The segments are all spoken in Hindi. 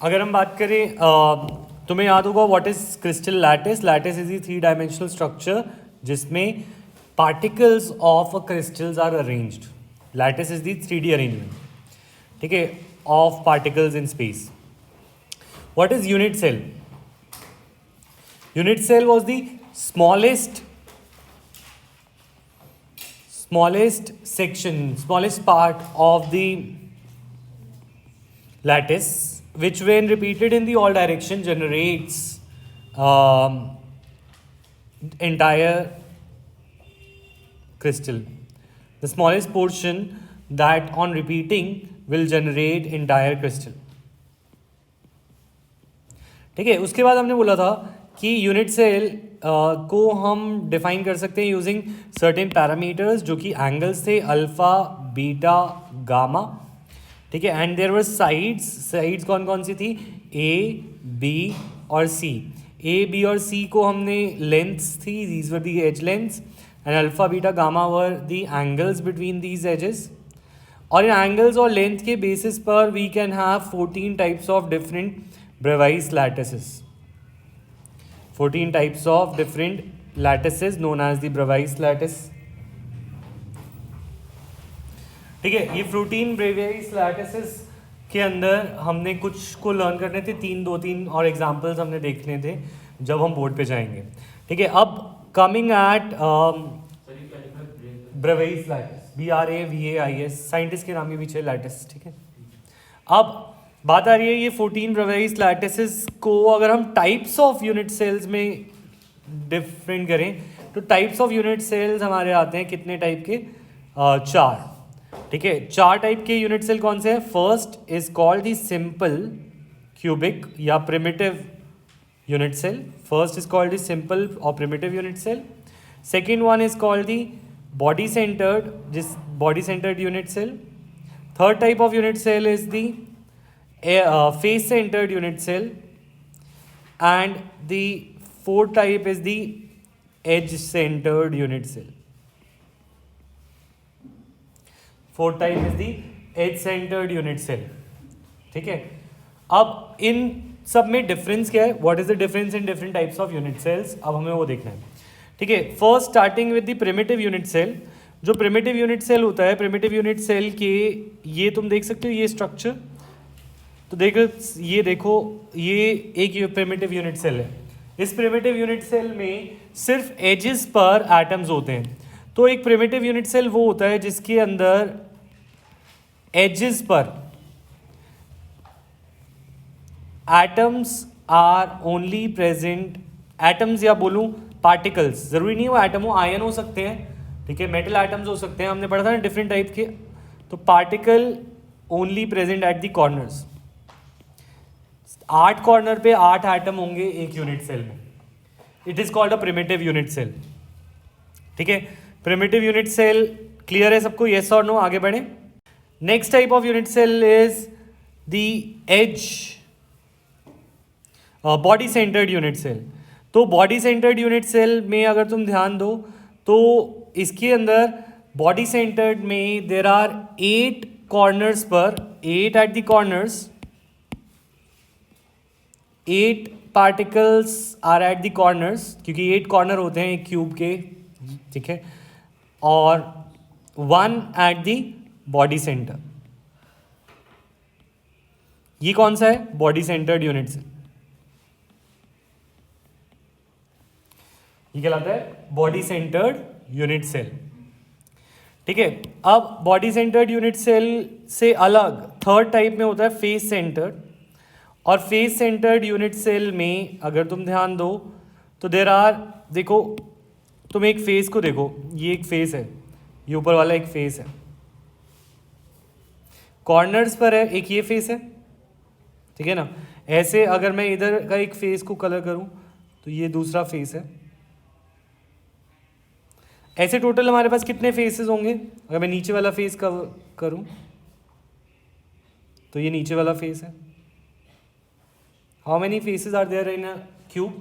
अगर हम बात करें तुम्हें याद होगा what is crystal lattice. Lattice is the 3 dimensional structure जिसमें particles of a crystals are arranged. Lattice is the 3D arrangement, ठीक है, of particles in space. What is unit cell? Unit cell was the smallest section, smallest part of the lattice, which when repeated in the all direction generates entire crystal. The smallest portion that on repeating will generate entire crystal. ठीक है. उसके बाद हमने बोला था कि यूनिट सेल को हम डिफाइन कर सकते हैं यूजिंग सर्टेन पैरामीटर्स जो कि एंगल्स थे अल्फा बीटा गामा. ठीक है. एंड देयर वर साइड्स कौन कौन सी थी? ए बी और सी. ए बी और सी को हमने लेंथ्स थी, these were the edge lengths, and alpha beta gamma were the angles between these edges. और इन एंगल्स और लेंथ के बेसिस पर we can have 14 types of different Bravais lattices. 14 types of different lattices known as the Bravais lattice. ठीक है. ये 14 Bravais lattices के अंदर हमने कुछ को लर्न करने थे, 2-3 और एग्जाम्पल्स हमने देखने थे जब हम बोर्ड पे जाएंगे. ठीक है. अब coming at Bravais lattice, BRAVAIS, scientist के नाम के पीछे लैटिस. ठीक है. अब बात आ रही है ये 14 Bravais lattices को अगर हम टाइप्स ऑफ यूनिट सेल्स में डिफरेंट करें तो टाइप्स ऑफ यूनिट सेल्स हमारे आते हैं कितने टाइप के? 4. ठीक है. 4 टाइप के यूनिट सेल कौन से हैं? First is called the simple cubic या primitive unit cell. First is called the simple और primitive unit cell. Second one is called the body centred unit cell. Third type of unit cell is the face centered unit cell, and the fourth type is the edge centered unit cell. Fourth type is the edge centered unit cell. ठीक है. अब इन सब में डिफरेंस क्या है? What is the difference in different types of unit cells? अब हमें वो देखना है. ठीक है. First starting with the primitive unit cell. जो प्रिमिटिव यूनिट सेल होता है, प्रिमिटिव यूनिट सेल के ये तुम देख सकते हो ये स्ट्रक्चर. तो ये देखो ये एक प्रिमिटिव यूनिट सेल है. इस प्रिमिटिव यूनिट सेल में सिर्फ एजेस पर एटम्स होते हैं. तो एक प्रिमिटिव यूनिट सेल वो होता है जिसके अंदर एजेस पर atoms are only present. Atoms या बोलूं पार्टिकल्स, जरूरी नहीं वो एटम हो, आयन हो सकते हैं. ठीक है. मेटल एटम्स हो सकते हैं, हमने पढ़ा था ना डिफरेंट टाइप के. तो particle only present at the corners. 8 corner पे 8 एटम होंगे एक यूनिट सेल में. It is called a primitive unit cell. ठीक है. प्रिमिटिव यूनिट सेल क्लियर है सबको? येस और नो? आगे बढ़े. Next type of unit cell is the edge body centred unit cell. तो बॉडी सेंटर्ड यूनिट सेल में अगर तुम ध्यान दो तो इसके अंदर बॉडी सेंटर्ड में देर आर 8 कॉर्नर्स पर, 8 at the corners, 8 particles are at the corners, क्योंकि 8 कॉर्नर होते हैं एक क्यूब के. ठीक है. और 1 एट द बॉडी सेंटर. ये कौन सा है? Body centred unit cell. ये कहलाता है बॉडी सेंटर्ड यूनिट सेल. ठीक है. अब बॉडी सेंटर्ड यूनिट सेल से अलग थर्ड टाइप में होता है फेस सेंटर्ड. और फेस सेंटर्ड यूनिट सेल में अगर तुम ध्यान दो तो देर आर, देखो तुम एक फेस को देखो, ये एक फेस है, ये ऊपर वाला एक फेस है, कॉर्नर्स पर है एक ये फेस है. ठीक है ना. ऐसे अगर मैं इधर का एक फेस को कलर करूं तो ये दूसरा फेस है. ऐसे टोटल हमारे पास कितने फेसेस होंगे? अगर मैं नीचे वाला फेस करूं तो ये नीचे वाला फेस है. How many faces are there in a cube?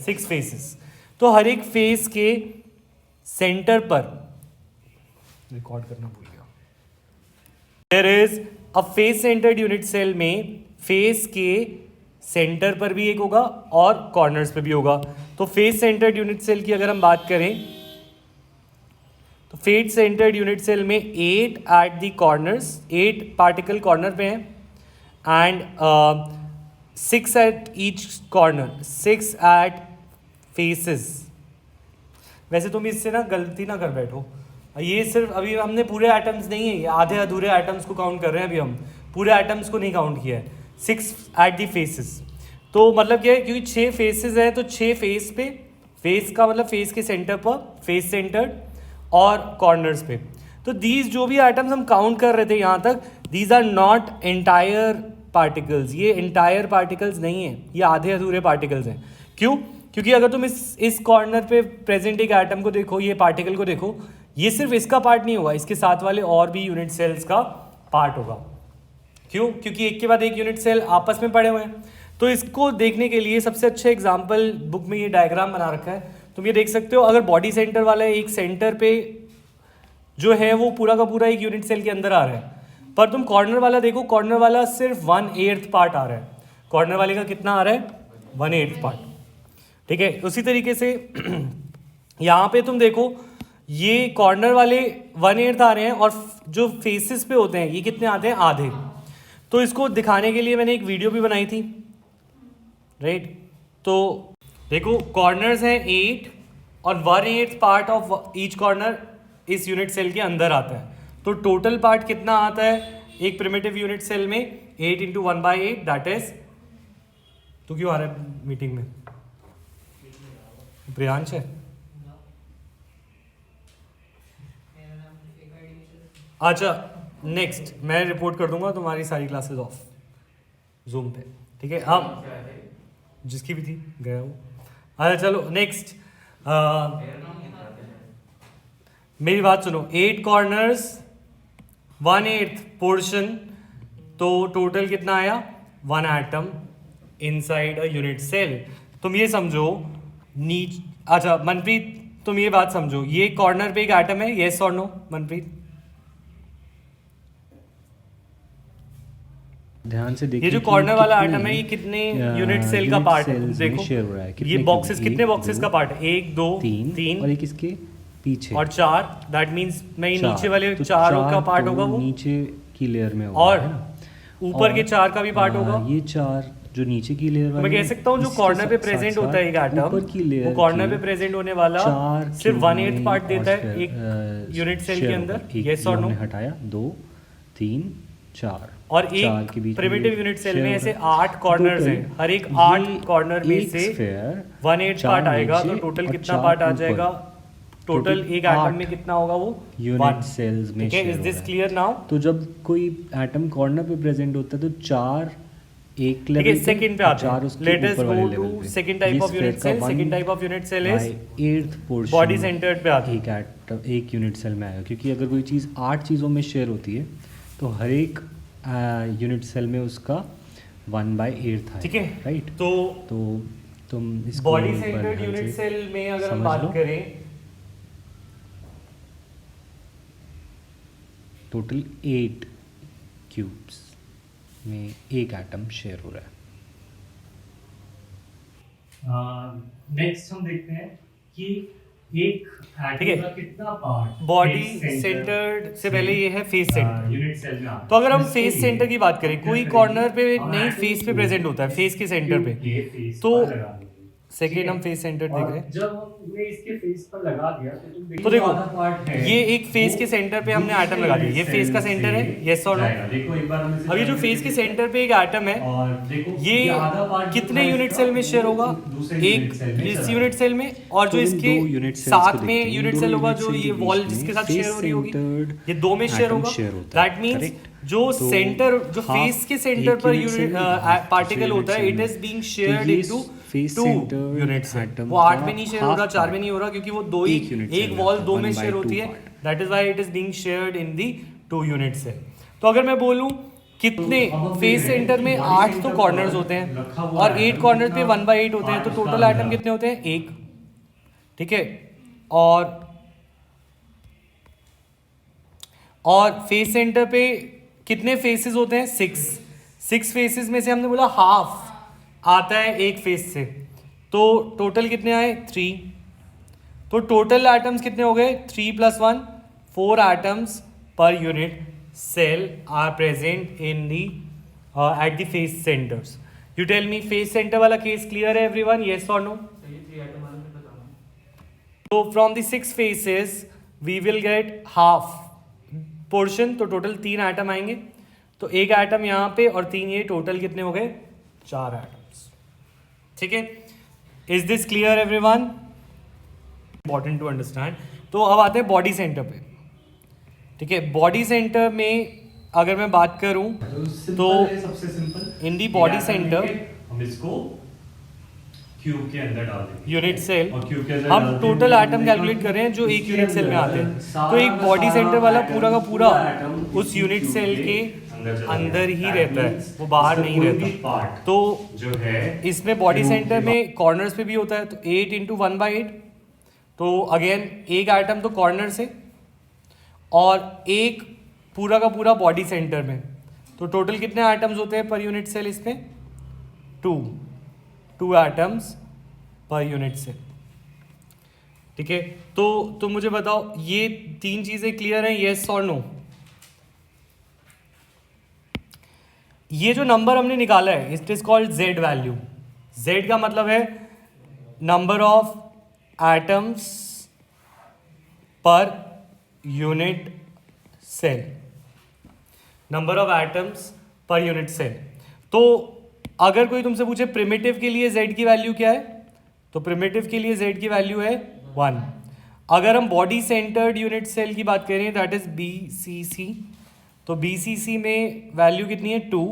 6 faces. तो हर एक फेस के सेंटर पर, रिकॉर्ड करना भूल गया, there is a face centred unit cell में फेस के सेंटर पर भी एक होगा और कॉर्नर्स पे भी होगा। तो फेस सेंटर्ड यूनिट सेल की अगर हम बात करें तो फेस सेंटर्ड यूनिट सेल में 8 at the corners, 8 particle corner पे हैं and 6 at each corner, 6 at faces. वैसे तुम इससे ना गलती ना कर बैठो, ये सिर्फ अभी हमने पूरे एटम्स नहीं है, ये आधे अधूरे एटम्स को काउंट कर रहे हैं, अभी हम पूरे एटम्स को नहीं काउंट किया है। 6 एट दी फेसेस, तो मतलब क्या है, क्योंकि 6 फेसेस हैं तो 6 फेस पे, फेस का मतलब फेस के सेंटर पर, फेस सेंटर्ड, और कॉर्नर्स पे। तो दीज जो भी एटम्स हम काउंट कर रहे थे यहाँ तक, these are not entire particles, ये एंटायर पार्टिकल्स नहीं है, ये आधे अधूरे पार्टिकल्स हैं। क्यों? क्योंकि अगर तुम इस कॉर्नर पे प्रेजेंट एक एटम को देखो, ये पार्टिकल को देखो, ये सिर्फ इसका पार्ट नहीं होगा, इसके साथ वाले और भी यूनिट सेल्स का पार्ट होगा। क्यों? क्योंकि एक के बाद एक यूनिट सेल आपस में पड़े हुए हैं। तो इसको देखने के लिए सबसे अच्छा एग्जाम्पल बुक में ये डायग्राम बना रखा है, तुम ये देख सकते हो। अगर बॉडी सेंटर वाला एक सेंटर पे जो है वो पूरा का पूरा एक यूनिट सेल के अंदर आ रहा है, पर तुम कॉर्नर वाला देखो, कॉर्नर वाला सिर्फ 1/8 पार्ट आ रहा है। कॉर्नर वाले का कितना आ रहा है? 1/8 पार्ट। ठीक है, उसी तरीके से यहाँ पे तुम देखो, ये कॉर्नर वाले 1/8 आ रहे हैं और जो फेसेस पे होते हैं ये कितने आते हैं? आधे। तो इसको दिखाने के लिए मैंने एक वीडियो भी बनाई थी, राइट। तो देखो, कॉर्नर्स हैं 8 और 1/8 पार्ट ऑफ ईच कॉर्नर इस यूनिट सेल के अंदर आता है। तो टोटल पार्ट कितना आता है एक प्रिमिटिव यूनिट सेल में? 8 × 1/8, दैट इज, तू क्यों आ रहा है मीटिंग में? प्रियांश है? अच्छा, नेक्स्ट मैं रिपोर्ट कर दूंगा तुम्हारी सारी क्लासेस ऑफ जूम पे, ठीक है। अब जिसकी भी थी गया वो। अच्छा चलो नेक्स्ट, मेरी बात सुनो। 8 कॉर्नर्स, 1/8 पोर्शन, तो टोटल कितना आया? 1 atom inside a unit cell. तुम ये समझो अच्छा मनप्रीत, तुम ये बात समझो, ये कॉर्नर पे एक एटम है, येस और नो मनप्रीत? ध्यान से देखिए, ये जो कॉर्नर वाला आइटम है ये कितने यूनिट सेल का पार्ट है? देखो ये बॉक्सेस, कितने बॉक्सेस का पार्ट है? 1 2 3 और एक इसके पीछे और 4, दैट मींस मैं नीचे वाले चारों का पार्ट होगा वो नीचे की लेयर में होगा, और ऊपर के 4 का भी पार्ट होगा। ये 4 जो नीचे की लेयर वाले, मैं कह सकता हूँ जो कॉर्नर पे प्रेजेंट होता है एक एटम, वो कॉर्नर पे प्रेजेंट होने वाला सिर्फ 1/8 पार्ट देता है एक यूनिट सेल के अंदर, यस और नो? हटाया 2 3 4 और एक प्रिमिटिव यूनिट सेल में ऐसे 8 कॉर्नर्स हैं, हर एक 8 कॉर्नर में से 1/8 पार्ट आएगा, तो टोटल कितना पार्ट आ जाएगा? टोटल एक एटम में कितना होगा वो? यूनिट सेल्स में। Is this clear now? तो जब कोई एटम कॉर्नर पे प्रेजेंट होता है तो 4 एक लेवल पे, सेकंड पे आते हैं। Let us go to second type of unit cell. Second type of unit cell is 8th portion body centred पे आती है, एक यूनिट सेल में आएगा। क्योंकि अगर कोई चीज़ 8 चीज़ों में शेयर होती है तो हर एक यूनिट सेल में उसका 1/8 था, ठीक है, राइट। तो तुम इसको बॉडी सेंटर्ड यूनिट सेल में अगर हम बात करें, टोटल 8 क्यूब्स में एक एटम शेयर हो रहा है। नेक्स्ट हम देखते हैं कि एक एटम का कितना पार्ट बॉडी सेंटर्ड से पहले ये है फेस सेंटर यूनिट सेल में। तो अगर हम फेस सेंटर की बात करें, कोई कॉर्नर पे नहीं, फेस पे प्रेजेंट होता है, फेस के सेंटर पे। तो सेकेंड हम फेस सेंटर देख रहे हैं। जब हमने इसके फेस पर लगा दिया तो देखो ये एक फेस के सेंटर पे हमने एटम लगा दिया, ये फेस का सेंटर है, यस और नो? देखो एक बार अभी जो फेस के सेंटर पे एक एटम है, और देखो ये कितने यूनिट सेल में शेयर होगा? एक इस यूनिट सेल में, और जो इसके साथ में यूनिट सेल होगा जो ये वॉल जिसके साथ शेयर हो रही होगी, ये 2 में शेयर होगा। दैट मींस जो सेंटर, जो फेस के सेंटर पर यूनिट पार्टिकल होता है, it is being shared into 2 units. वो 8 में नहीं शेयर हो रहा, 4 में नहीं हो रहा, क्योंकि वो 2 ही, एक वॉल 2 में शेयर होती है। That is why it is being shared in the 2 unit cell. तो अगर मैं बोलूं कितने फेस सेंटर में 8 तो कॉर्नर्स होते हैं और 8 कॉर्नर पे 1/8 होते हैं, तो टोटल एटम कितने होते हैं? 1, ठीक है। और फेस सेंटर पे कितने फेसेस होते हैं? 6 6 फेसेस में से हमने बोला हाफ आता है एक फेस से, तो टोटल कितने आए 3। तो टोटल एटम्स कितने हो गए 3 + 1 4 atoms per unit cell are present in the at the face centres. You tell me face centre वाला केस क्लियर है एवरीवन, यस और नो? तो from the 6 faces we will get half portion, तो टोटल 3 एटम आएंगे, तो एक एटम यहाँ पे और 3 ये, टोटल कितने हो गए 4 एटम्स। ठीक है, is this clear everyone? Important to understand. तो अब आते हैं बॉडी सेंटर पे। ठीक है, बॉडी सेंटर में अगर मैं बात करूं तो सबसे simple in the body centre हम इसको क्यूब के अंदर डाल देंगे यूनिट सेल, और क्यूब के अंदर हम डाल देंगे टोटल तो एटम कैलकुलेट कर रहे हैं जो एक इसके यूनिट सेल में अंदर आते हैं। सारा तो एक का बॉडी सारा सेंटर वाला atom, पूरा का पूरा atom उस यूनिट क्यूब सेल के चला अंदर ही जाता है। रहता है, That means वो बाहर इसका नहीं कोई भी रहता। part तो जो है इसमें बॉडी क्यूब सेंटर के में कॉर्नर्स पे भी होता है, तो 8 × 1/8, तो अगेन एक एटम तो कॉर्नर से और एक पूरा का पूरा बॉडी सेंटर में, तो टोटल कितने एटम्स होते हैं पर यूनिट सेल इसमें 2 एटम्स पर यूनिट सेल। ठीक है, तो मुझे बताओ ये 3 चीजें क्लियर हैं, यस और नो? ये जो नंबर हमने निकाला है it is called Z value. Z का मतलब है number of atoms per unit cell, number of atoms per unit cell. तो अगर कोई तुमसे पूछे प्रिमिटिव के लिए z की वैल्यू क्या है, तो प्रिमिटिव के लिए z की वैल्यू है 1। अगर हम बॉडी सेंटर्ड यूनिट सेल की बात करें दैट इज BCC, तो BCC में वैल्यू कितनी है 2,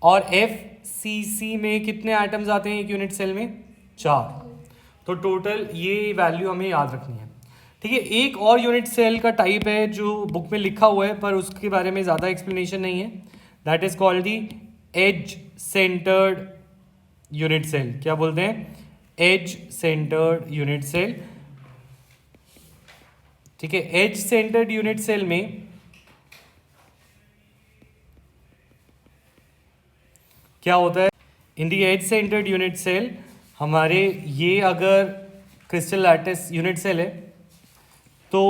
और FCC में कितने एटम्स आते हैं एक यूनिट सेल में 4। तो टोटल ये वैल्यू हमें याद रखनी है। ठीक है, एक और यूनिट सेल का टाइप है जो बुक में लिखा हुआ है पर उसके बारे में ज़्यादा एक्सप्लेनेशन नहीं है, that is called the edge centred unit cell. क्या बोलते हैं? Edge centred unit cell. ठीक है, एज सेंटर्ड यूनिट सेल में क्या होता है? इन दी एज सेंटर्ड यूनिट सेल हमारे ये अगर क्रिस्टल लैटिस यूनिट सेल है तो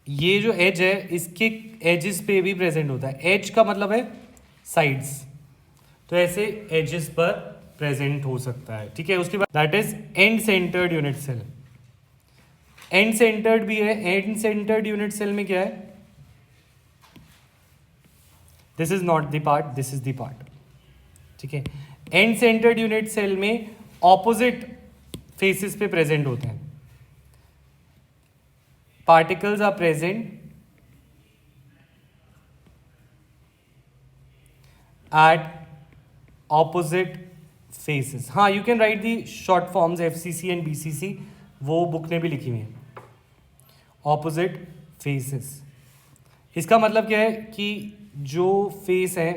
ये जो एज है इसके एजेस पे भी प्रेजेंट होता है। एज का मतलब है साइड्स, तो ऐसे एजेस पर प्रेजेंट हो सकता है। ठीक है, उसके बाद that is end centred unit cell. End centred भी है। एंड सेंटर्ड यूनिट सेल में क्या है? This is not the part, this is the part. ठीक है, एंड सेंटर्ड यूनिट सेल में ऑपोजिट फेसेस पे प्रेजेंट होते हैं। particles are present at opposite faces। हाँ, you can write the short forms FCC and BCC, वो बुक ने भी लिखी हुई है। opposite faces, इसका मतलब क्या है कि जो फेस है,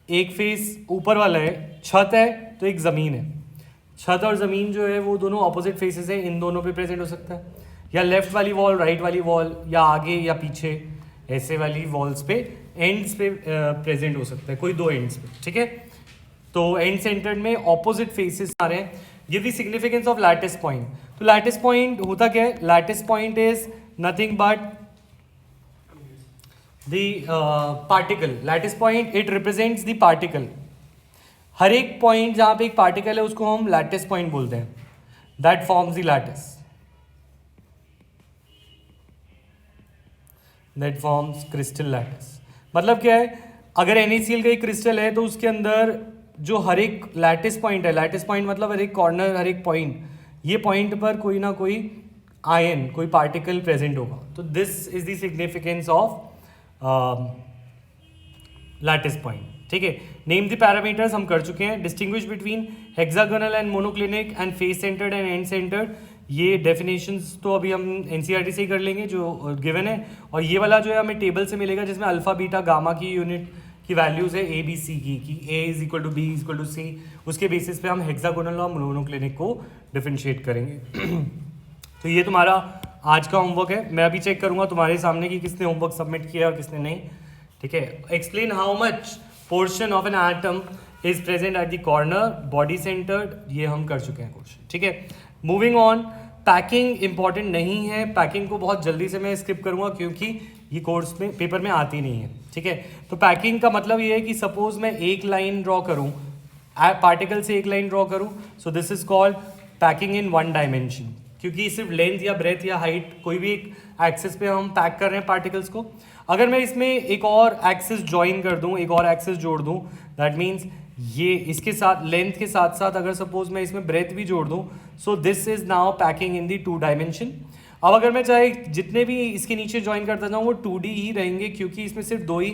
एक फेस ऊपर वाला है, छत है तो एक ज़मीन है। छत और ज़मीन जो है वो दोनों ऑपोजिट फेसेस हैं, इन दोनों पे प्रेजेंट हो सकता है, या लेफ्ट वाली वॉल, राइट वाली वॉल, या आगे या पीछे, ऐसे वाली वॉल्स पे एंड्स पे प्रेजेंट हो सकता है, कोई 2 एंड्स पे। ठीक है, तो एंड सेंटर्ड में ऑपोजिट फेसेस आ रहे हैं। Give the significance of lattice point. तो लैटिस पॉइंट होता क्या है? Lattice point is nothing but the particle. Lattice point it represents the particle. हर एक पॉइंट जहाँ पे एक पार्टिकल है उसको हम लैटिस पॉइंट बोलते हैं, that forms the lattice, that forms crystal lattice. मतलब क्या है? अगर NaCl का एक क्रिस्टल है तो उसके अंदर जो हर एक लैटिस पॉइंट है, लैटिस पॉइंट मतलब हर एक कॉर्नर, हर एक पॉइंट, ये पॉइंट पर कोई ना कोई आयन, कोई पार्टिकल प्रेजेंट होगा। तो this is the significance of lattice point. ठीक है, नेम द पैरामीटर्स हम कर चुके हैं। Distinguish between hexagonal and monoclinic and face centred and and centred, ये डेफिनेशंस तो अभी हम NCERT से ही कर लेंगे जो गिवन है, और ये वाला जो है हमें टेबल से मिलेगा जिसमें अल्फा बीटा गामा की यूनिट की वैल्यूज़ है ABC की, कि A = B = C, उसके बेसिस पे हम हेक्सागोनल और मोनोक्लिनिक को डिफरेंशिएट करेंगे। तो ये तुम्हारा आज का होमवर्क है। मैं अभी चेक करूँगा तुम्हारे सामने कि किसने होमवर्क सबमिट किया और किसने नहीं। ठीक है, explain how much portion of an atom is present at the corner, body centred, ये हम कर चुके हैं क्वेश्चन, ठीक है। मूविंग ऑन, पैकिंग इंपॉर्टेंट नहीं है, पैकिंग को बहुत जल्दी से मैं स्किप करूंगा क्योंकि ये कोर्स में पेपर में आती नहीं है, ठीक है। तो पैकिंग का मतलब ये है कि सपोज मैं एक लाइन ड्रॉ करूं, पार्टिकल से एक लाइन ड्रॉ करूं, सो this is called packing in one dimension, क्योंकि सिर्फ लेंथ या ब्रेथ या हाइट कोई भी एक एक्सिस पे हम पैक कर रहे हैं पार्टिकल्स को। अगर मैं इसमें एक और एक्सिस ज्वाइन कर दूं, एक और एक्सिस जोड़ दूं, दैट मीन्स ये इसके साथ लेंथ के साथ साथ अगर सपोज मैं इसमें ब्रेथ भी जोड़ दूं, so this is now packing in the two dimension. अब अगर मैं चाहे जितने भी इसके नीचे ज्वाइन करता जाऊँ वो 2D ही रहेंगे, क्योंकि इसमें सिर्फ दो ही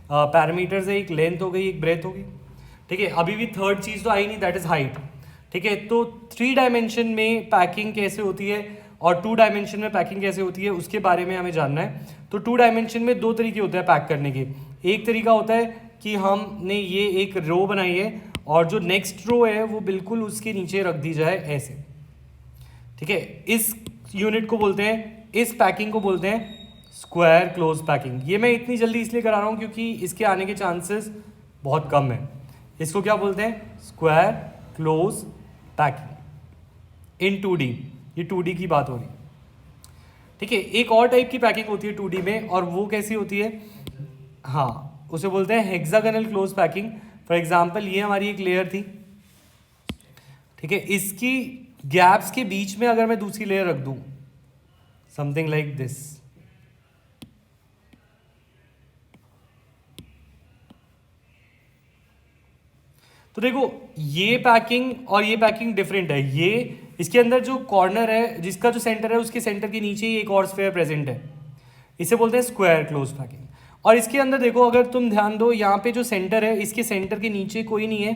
पैरामीटर्स है, एक लेंथ हो गई, एक ब्रेथ होगी, ठीक है। अभी भी थर्ड चीज़ तो आई नहीं, दैट इज हाइट, ठीक है। तो 3 डायमेंशन में पैकिंग कैसे होती है और 2 डायमेंशन में पैकिंग कैसे होती है उसके बारे में हमें जानना है। तो 2 डायमेंशन में 2 तरीके होते हैं पैक करने के। एक तरीका होता है कि हमने ये एक रो बनाई है और जो नेक्स्ट रो है वो बिल्कुल उसके नीचे रख दी जाए ऐसे, ठीक है। इस यूनिट को बोलते हैं, इस पैकिंग को बोलते हैं स्क्वायर क्लोज पैकिंग। ये मैं इतनी जल्दी इसलिए करा रहा हूँ क्योंकि इसके आने के चांसेस बहुत कम है। इसको क्या बोलते हैं? Square close packing in 2D। ये 2D की बात हो रही है, ठीक है। एक और टाइप की पैकिंग होती है 2D में, और वो कैसी होती है? हाँ, उसे बोलते हैं hexagonal close packing. For example ये हमारी एक लेयर थी, ठीक है। इसकी गैप्स के बीच में अगर मैं दूसरी लेयर रख दूं, समथिंग लाइक दिस, तो देखो ये पैकिंग और ये पैकिंग डिफरेंट है। ये इसके अंदर जो कॉर्नर है, जिसका जो सेंटर है, उसके सेंटर के नीचे ही एक और स्फीयर प्रेजेंट है, इसे बोलते हैं स्क्वायर क्लोज पैकिंग। और इसके अंदर देखो, अगर तुम ध्यान दो, यहाँ पे जो सेंटर है, इसके सेंटर के नीचे कोई नहीं है,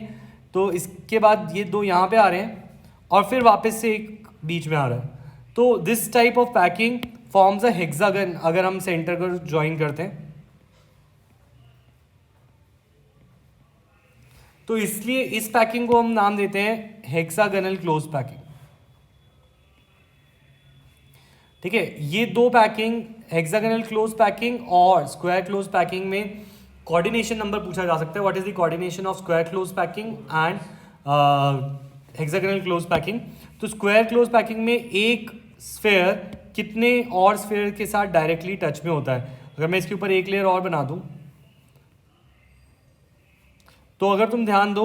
तो इसके बाद ये दो यहाँ पे आ रहे हैं और फिर वापस से एक बीच में आ रहा है। तो this type of packing forms a hexagon अगर हम सेंटर को ज्वाइन करते हैं। तो इसलिए इस पैकिंग को हम नाम देते हैं हेक्सागोनल क्लोज पैकिंग, ठीक है। ये दो पैकिंग, हेक्सागोनल क्लोज पैकिंग और स्क्वायर क्लोज पैकिंग में कोऑर्डिनेशन नंबर पूछा जा सकता है। What is the coordination of square close packing and hexagonal close packing? तो स्क्वायर क्लोज पैकिंग में एक स्फीयर कितने और स्फीयर के साथ डायरेक्टली टच में होता है? अगर मैं इसके ऊपर एक लेयर और बना दूं, तो अगर तुम ध्यान दो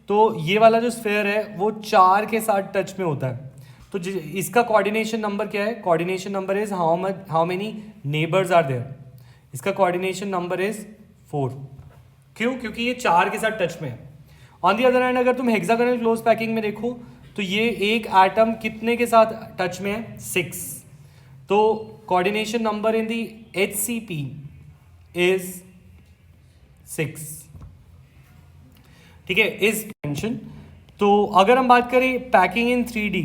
तो ये वाला जो स्फीयर है वो 4 के साथ टच में होता है। तो इसका कोऑर्डिनेशन नंबर क्या है? Coordination number is how many neighbours are there. इसका कोऑर्डिनेशन नंबर इज 4। क्यों? क्योंकि ये 4 के साथ टच में है। ऑन दी अदर हैंड अगर तुम हेक्सागोनल क्लोज पैकिंग में देखो तो ये एक एटम कितने के साथ टच में है? 6। तो coordination number in the HCP is 6, ठीक है, इस डायमेंशन। तो अगर हम बात करें पैकिंग इन 3D,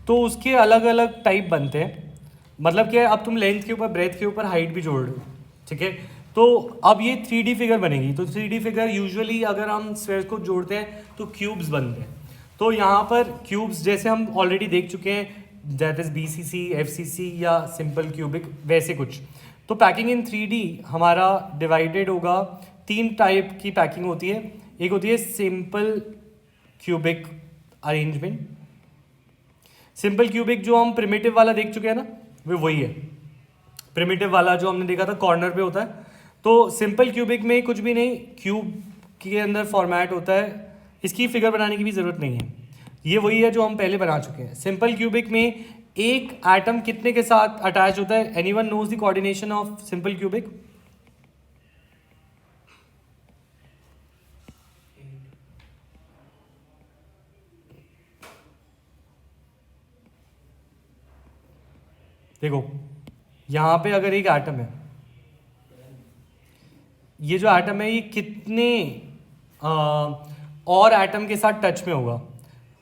तो उसके अलग अलग टाइप बनते हैं। मतलब क्या है, अब तुम लेंथ के ऊपर, ब्रेथ के ऊपर हाइट भी जोड़ रहे हो, ठीक है। तो अब ये 3D फिगर बनेगी। तो 3D फिगर यूजुअली अगर हम स्फीयर्स को जोड़ते हैं तो क्यूब्स बनते हैं। तो यहाँ पर क्यूब्स जैसे हम ऑलरेडी देख चुके हैं, दैट इज BCC, FCC या सिंपल क्यूबिक, वैसे कुछ। तो पैकिंग इन 3D हमारा डिवाइडेड होगा, 3 टाइप की पैकिंग होती है। एक होती है simple cubic arrangement. Simple cubic जो हम प्रिमिटिव वाला देख चुके हैं ना, वो वही है। प्रिमिटिव वाला जो हमने देखा था कॉर्नर पे होता है। तो सिंपल क्यूबिक में कुछ भी नहीं, क्यूब के अंदर फॉर्मेट होता है, इसकी फिगर बनाने की भी ज़रूरत नहीं है। ये वही है जो हम पहले बना चुके हैं। सिंपल क्यूबिक में एक एटम कितने के साथ अटैच होता है? Anyone knows the coordination of simple cubic? देखो यहाँ पे अगर एक एटम है, ये जो एटम है ये कितने और एटम के साथ टच में होगा?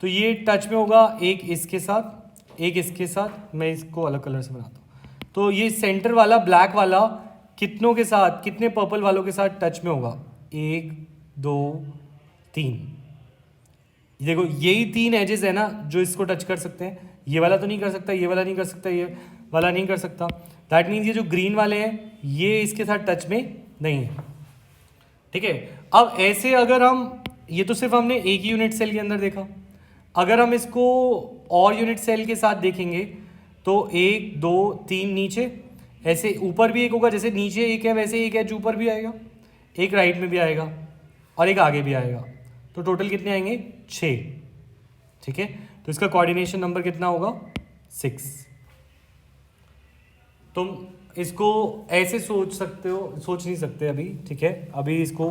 तो ये टच में होगा एक इसके साथ, एक इसके साथ। मैं इसको अलग कलर से बनाता हूँ। तो ये सेंटर वाला ब्लैक वाला कितनों के साथ, कितने पर्पल वालों के साथ टच में होगा? 1 2 3। देखो यही 3 एजेस है ना जो इसको टच कर सकते हैं। ये वाला तो नहीं कर सकता, ये वाला नहीं कर सकता, ये वाला नहीं कर सकता। दैट मीन्स ये जो ग्रीन वाले हैं ये इसके साथ टच में नहीं है, ठीक है। अब ऐसे अगर हम, ये तो सिर्फ हमने एक ही यूनिट सेल के अंदर देखा, अगर हम इसको और यूनिट सेल के साथ देखेंगे तो 1 2 3 नीचे, ऐसे ऊपर भी एक होगा, जैसे नीचे एक है वैसे एक एज ऊपर भी आएगा, एक राइट में भी आएगा और एक आगे भी आएगा, तो टोटल कितने आएंगे 6। ठीक है, तो इसका कोऑर्डिनेशन नंबर कितना होगा 6। तुम इसको ऐसे सोच सकते हो, सोच नहीं सकते अभी, ठीक है, अभी इसको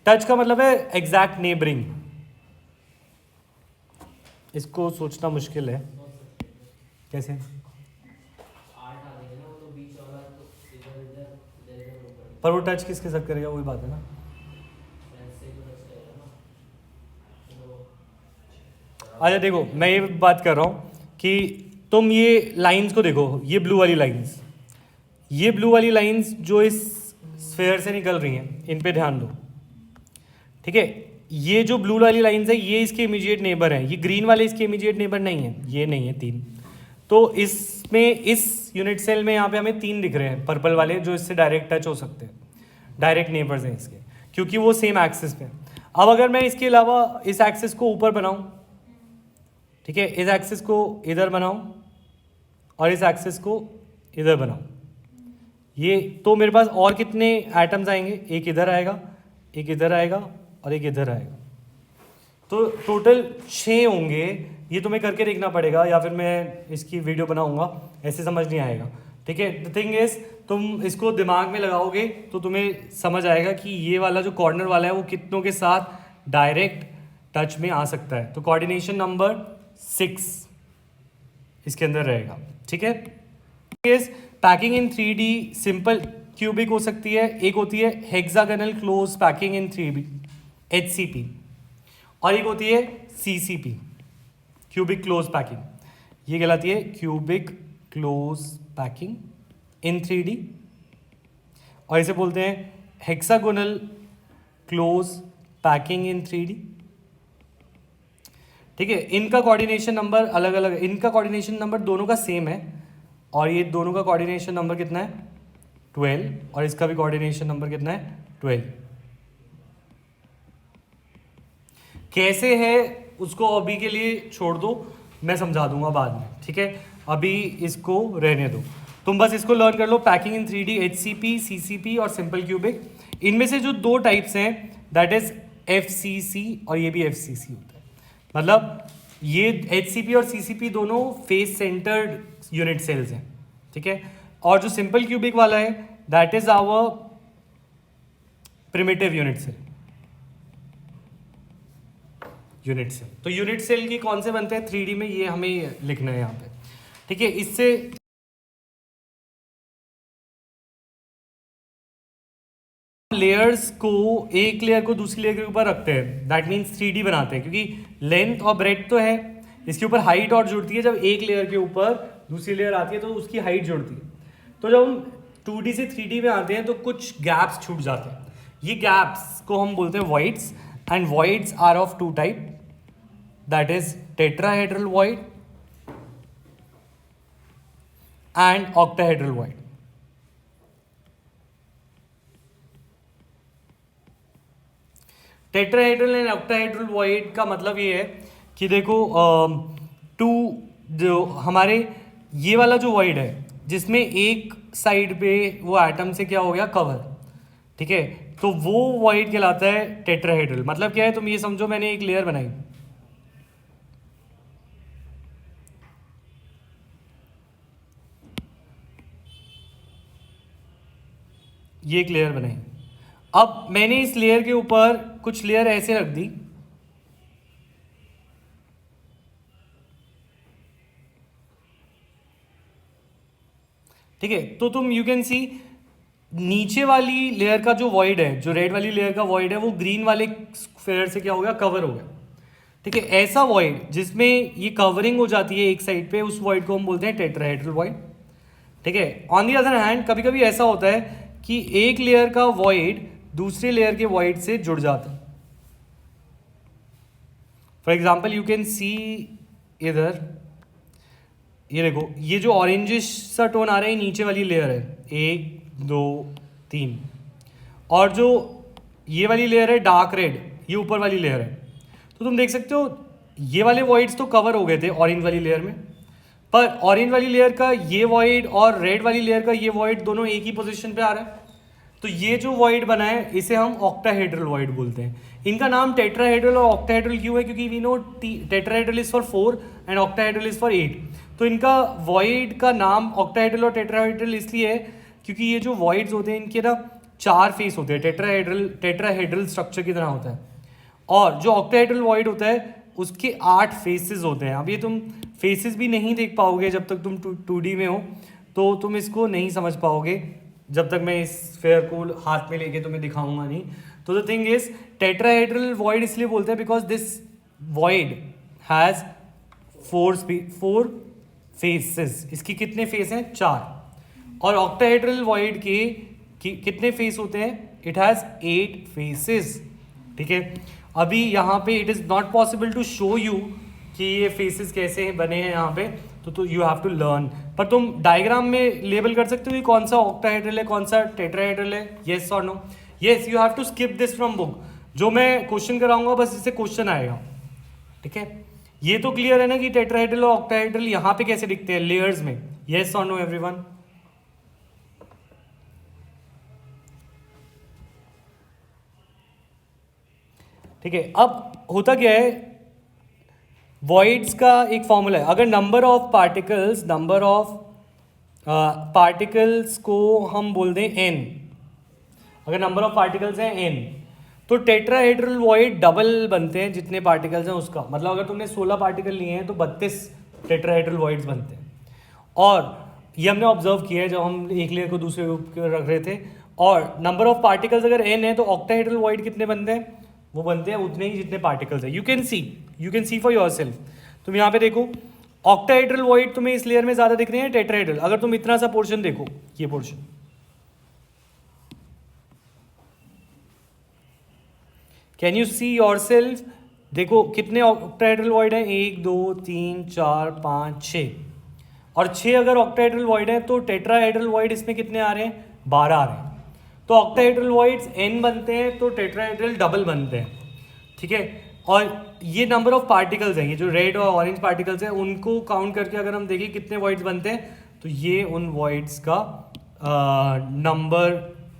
टच का मतलब है एग्जैक्ट नेबरिंग, इसको सोचना मुश्किल है। कैसे? पर वो टच किसके साथ करेगा, वही बात है ना। अच्छा देखो, मैं ये बात कर रहा हूँ कि तुम ये लाइंस को देखो, ये ब्लू वाली लाइंस, ये ब्लू वाली लाइंस जो इस स्फेयर से निकल रही हैं, इन पे ध्यान दो। ठीक है, ये जो ब्लू वाली लाइंस है ये इसके इमीडिएट नेबर हैं, ये ग्रीन वाले इसके इमीडिएट नेबर नहीं है, ये नहीं है 3। तो इसमें इस यूनिट सेल में यहाँ पे हमें 3 दिख रहे हैं पर्पल वाले, जो इससे डायरेक्ट टच हो सकते हैं, डायरेक्ट नेबर्स हैं इसके, क्योंकि वो सेम एक्सिस पे। अब अगर मैं इसके अलावा इस एक्सिस को ऊपर बनाऊं, ठीक है, इस एक्सिस को इधर बनाऊं और इस एक्सिस को इधर बनाऊं, ये तो मेरे पास और कितने एटम्स आएंगे, एक इधर आएगा, एक इधर आएगा और एक इधर आएगा, तो टोटल 6 होंगे। ये तुम्हें करके देखना पड़ेगा या फिर मैं इसकी वीडियो बनाऊंगा, ऐसे समझ नहीं आएगा। ठीक है, द थिंग इज तुम इसको दिमाग में लगाओगे तो तुम्हें समझ आएगा कि ये वाला जो कॉर्नर वाला है वो कितनों के साथ डायरेक्ट टच में आ सकता है। तो कोऑर्डिनेशन नंबर 6 इसके अंदर रहेगा। ठीक है, packing in 3D simple cubic हो सकती है, एक होती है hexagonal close packing in 3D HCP, और एक होती है CCP क्यूबिक क्लोज पैकिंग, ये कहलाती है cubic close packing in 3D, और इसे बोलते हैं hexagonal close packing in 3D। ठीक है, इनका कोऑर्डिनेशन नंबर अलग अलग है, इनका कोऑर्डिनेशन नंबर दोनों का सेम है, और ये दोनों का कोऑर्डिनेशन नंबर कितना है 12, और इसका भी कोऑर्डिनेशन नंबर कितना है 12। कैसे है उसको अभी के लिए छोड़ दो, मैं समझा दूंगा बाद में। ठीक है, अभी इसको रहने दो, तुम बस इसको लर्न कर लो। Packing in 3D HCP, CCP और सिंपल क्यूबिक, इनमें से जो 2 टाइप्स हैं दैट इज FCC और ये भी FCC होता है। मतलब ये HCP और CCP दोनों फेस सेंटर्ड यूनिट सेल्स हैं। ठीक है, और जो सिंपल क्यूबिक वाला है that is our primitive unit cell. Unit cell, तो यूनिट सेल की कौन से बनते हैं 3D में, ये हमें लिखना है यहाँ पे। ठीक है, इससे लेयर्स को, एक लेयर को दूसरी लेयर के ऊपर रखते हैं, दैट मीन्स 3D बनाते हैं, क्योंकि लेंथ और ब्रेड्थ तो है, इसके ऊपर हाइट और जुड़ती है। जब एक लेयर के ऊपर दूसरी लेयर आती है तो उसकी हाइट जुड़ती है। तो जब हम 2D से 3D में आते हैं तो कुछ गैप्स छूट जाते हैं, ये गैप्स को हम बोलते हैं voids, and voids are of 2 type, that is tetrahedral void and octahedral void. Tetrahedral and octahedral void का मतलब ये है कि देखो, जो हमारे ये वाला जो वॉइड है जिसमें एक साइड पे वो एटम से क्या हो गया कवर, ठीक है, तो वो वॉइड कहलाता है टेट्राहेड्रल। मतलब क्या है, तुम ये समझो मैंने एक लेयर बनाई, ये एक लेयर बनाई, अब मैंने इस लेयर के ऊपर कुछ लेयर ऐसे रख दी, ठीक है, तो तुम यू कैन सी नीचे वाली लेयर का जो वॉइड है, जो रेड वाली लेयर का वॉइड है, वो ग्रीन वाले स्फीयर से क्या हो गया कवर हो गया। ठीक है, ऐसा वॉइड जिसमें ये कवरिंग हो जाती है एक साइड पे, उस वॉइड को हम बोलते हैं टेट्राहेड्रल वॉइड। ठीक है, ऑन दी अदर हैंड कभी कभी ऐसा होता है कि एक लेयर का वॉइड दूसरे लेयर के वॉइड से जुड़ जाता है। For example you can see इधर, ये देखो, ये जो ऑरेंजिश सा टोन आ रहा है नीचे वाली लेयर है, 1 2 3, और जो ये वाली लेयर है डार्क रेड, ये ऊपर वाली लेयर है, तो तुम देख सकते हो ये वाले वॉइड्स तो कवर हो गए थे ऑरेंज वाली लेयर में, पर ऑरेंज वाली लेयर का ये वॉइड और रेड वाली लेयर का ये वॉइड दोनों एक ही पोजीशन पे आ रहा है। तो ये जो वॉइड बना है इसे हम ऑक्टाहेड्रल वॉइड बोलते हैं। इनका नाम टेट्राहेड्रल और ऑक्टाहेड्रल क्यों है? क्योंकि we know tetrahedral is for 4 and octahedral is for 8। तो इनका वॉइड का नाम ऑक्टाहेड्रल और टेट्राहेड्रल इसलिए है क्योंकि ये जो वॉइड्स होते हैं इनके ना 4 फेस होते हैं, टेट्राहेड्रल स्ट्रक्चर की तरह होता है। और जो ऑक्टाहेड्रल वॉइड होता है उसके 8 फेसेस होते हैं। अब ये तुम फेसेस भी नहीं देख पाओगे जब तक तुम 2D में हो, तो तुम इसको नहीं समझ पाओगे जब तक मैं इस स्फीयर को हाथ में लेके तुम्हें दिखाऊंगा नहीं। तो the thing is tetrahedral void इसलिए बोलते हैं because this void has 4 faces. इसकी कितने फेस हैं? 4। और ऑक्टाहेड्रल वॉइड के कितने फेस होते हैं? It has 8 faces. ठीक है, अभी यहाँ पे it is not possible to show you कि ये फेसेस कैसे बने हैं यहाँ पे, तो यू हैव टू लर्न। पर तुम डायग्राम में लेबल कर सकते हो कि कौन सा ऑक्टाहेड्रल है, कौन सा टेट्राहेड्रल है, येस और no. Yes, you have to skip this from book. जो मैं क्वेश्चन कराऊंगा बस इससे क्वेश्चन आएगा। ठीक है, ये तो क्लियर है ना कि टेट्राहेड्रल और ऑक्टाहेड्रल यहाँ पे कैसे दिखते हैं लेयर्स में? येस और नो एवरीवन? ठीक है, अब होता क्या है, वॉइड्स का एक फॉर्मूला है। अगर नंबर ऑफ पार्टिकल्स को हम बोल दें n, अगर नंबर ऑफ पार्टिकल्स हैं n, तो टेट्राहेड्रल वॉइड डबल बनते हैं जितने पार्टिकल्स हैं उसका। मतलब अगर तुमने 16 पार्टिकल लिए हैं तो 32 टेट्राहेड्रल वॉइड्स बनते हैं। और ये हमने ऑब्जर्व किया है जब हम एक लेयर को दूसरे ग्रुप के रख रहे थे। और नंबर ऑफ पार्टिकल्स अगर n है तो ऑक्टाहेड्रल वॉइड कितने बनते हैं? वो बनते हैं उतने ही जितने पार्टिकल्स हैं। You can see for yourself. तुम यहाँ पे देखो, ऑक्टाहेड्रल वॉइड तुम्हें इस लेयर में ज्यादा दिख रहे हैं टेट्राहेड्रल। अगर तुम इतना सा पोर्शन देखो, ये portion, can you see yourself? देखो कितने ऑक्टाहेड्रल वॉइड हैं? 1 2 3 4 5 6। और 6 अगर ऑक्टाहेड्रल वॉइड है तो टेट्राहेड्रल वॉइड इसमें कितने आ रहे हैं? 12 आ रहे हैं। तो ऑक्टाहेड्रल वॉइड्स n बनते हैं तो टेट्राहेड्रल डबल बनते हैं। ठीक है, और ये नंबर ऑफ पार्टिकल्स हैं, ये जो रेड और ऑरेंज पार्टिकल्स हैं उनको काउंट करके अगर हम देखें कितने वॉइड्स बनते हैं, तो ये उन वॉइड्स का नंबर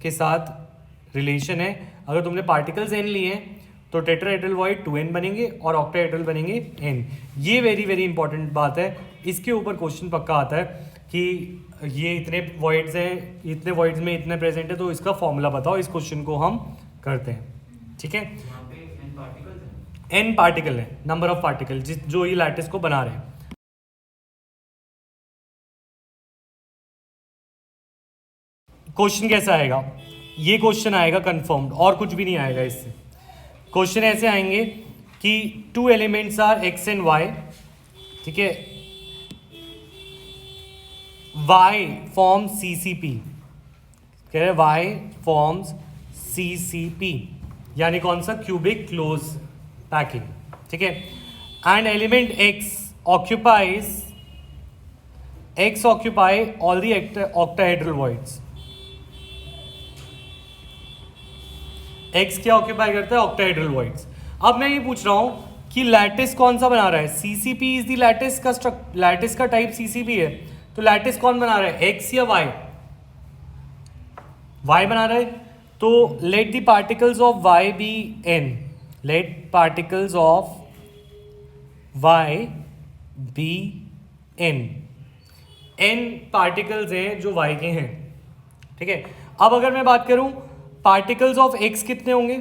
के साथ रिलेशन है। अगर तुमने पार्टिकल्स n लिए हैं तो टेट्राहेड्रल वॉइड 2n बनेंगे और ऑक्टाहेड्रल बनेंगे n। ये वेरी वेरी इंपॉर्टेंट बात है, इसके ऊपर क्वेश्चन पक्का आता है कि ये इतने वॉइड्स हैं, इतने वॉइड्स में इतने प्रेजेंट है, तो इसका फॉर्मूला बताओ। इस क्वेश्चन को हम करते हैं। ठीक है, n पार्टिकल है, नंबर ऑफ पार्टिकल जो ये लैटिस को बना रहे हैं। क्वेश्चन कैसा आएगा? ये क्वेश्चन आएगा कंफर्म्ड, और कुछ भी नहीं आएगा इससे। क्वेश्चन ऐसे आएंगे कि 2 elements are x and y। ठीक है, y फॉर्म CCP, कह रहे y फॉर्म्स CCP, यानी कौन सा? Cubic close packing. ठीक है, and element x occupy all the octahedral voids. x क्या ऑक्यूपाई करता है? Octahedral voids. अब मैं ये पूछ रहा हूं कि लैटिस कौन सा बना रहा है? CCP इज द लैटिस का टाइप CCP है, तो लैटिस कौन बना रहा है? x या y? y बना रहा है। तो let the particles of y be n, let particles of y be n particles हैं जो y के हैं। ठीक है, अब अगर मैं बात करूं पार्टिकल्स ऑफ x कितने होंगे?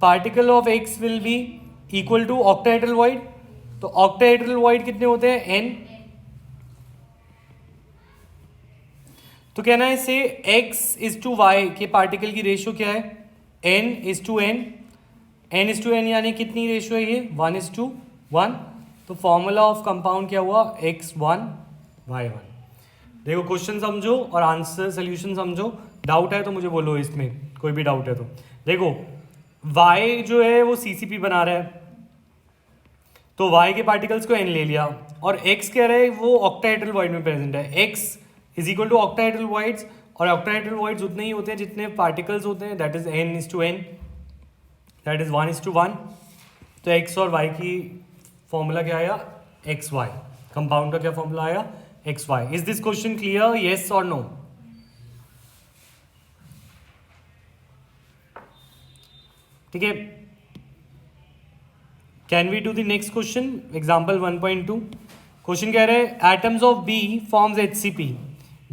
Particle of x will be equal to octahedral void. तो ऑक्टाहेड्रल वॉइड कितने होते हैं? n। तो कहना है say x is to y के पार्टिकल की रेशियो क्या है? n इज टू n यानी कितनी रेशियो है ये? 1:1। तो फॉर्मूला ऑफ कंपाउंड क्या हुआ? x1 y1। देखो क्वेश्चन समझो और आंसर सोल्यूशन समझो। डाउट है तो मुझे बोलो, इसमें कोई भी डाउट है तो। देखो y जो है वो CCP बना रहा है, तो y के पार्टिकल्स को n ले लिया, और x कह रहा है वो ऑक्टाहेड्रल वॉइड में प्रेजेंट है। x is equal to octahedral voids, और ऑक्टाहेड्रल वॉइड्स उतने ही होते हैं जितने पार्टिकल्स होते हैं, that is n/n, that is 1:1. तो x और y की फॉर्मूला क्या आया, xy. कंपाउंड का क्या फॉर्मूला आया, xy. Is this question clear, yes और नो? ठीक है, can we do the next question, example 1.2. Question कह रहे हैं atoms of B forms HCP.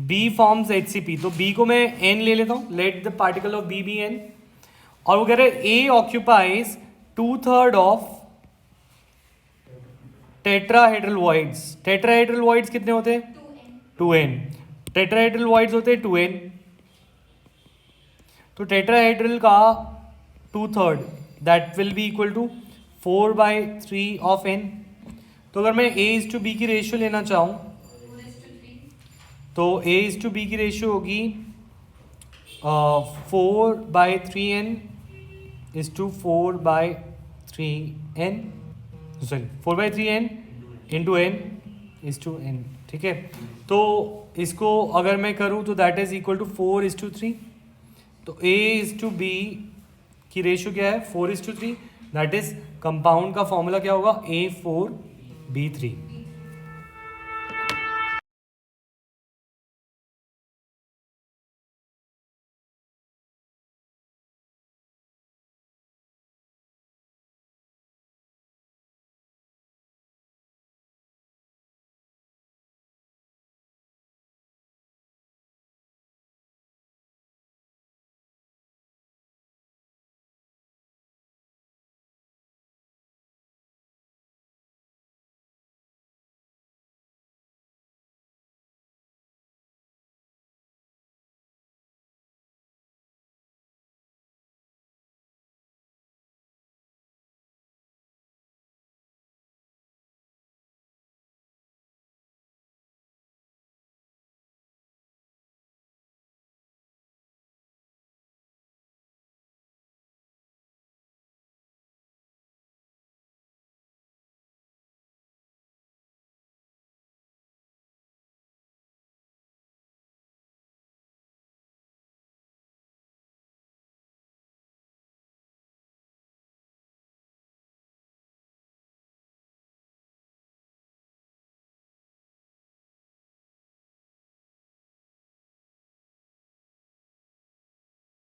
B forms HCP, तो B को मैं N ले लेता हूँ, let the particle of B be N. और वो कह रहे हैं A occupies 2/3 of tetrahedral voids. Tetrahedral voids कितने होते हैं, 2n. टेट्राहेड्रल वॉइड्स होते हैं 2n. तो टेट्राहेड्रल का 2/3 that will be equal to 4/3 of n. तो अगर मैं A/B की रेशियो लेना चाहूँ तो A/B की रेशियो होगी 4/3n is to 4/3n, sorry 4/3n into n is to n. ठीक है, तो इसको अगर मैं करूँ तो दैट इज इक्वल टू 4:3. तो A/B की रेशियो क्या है, 4:3. दैट इज कंपाउंड का फॉर्मूला क्या होगा, A4B3.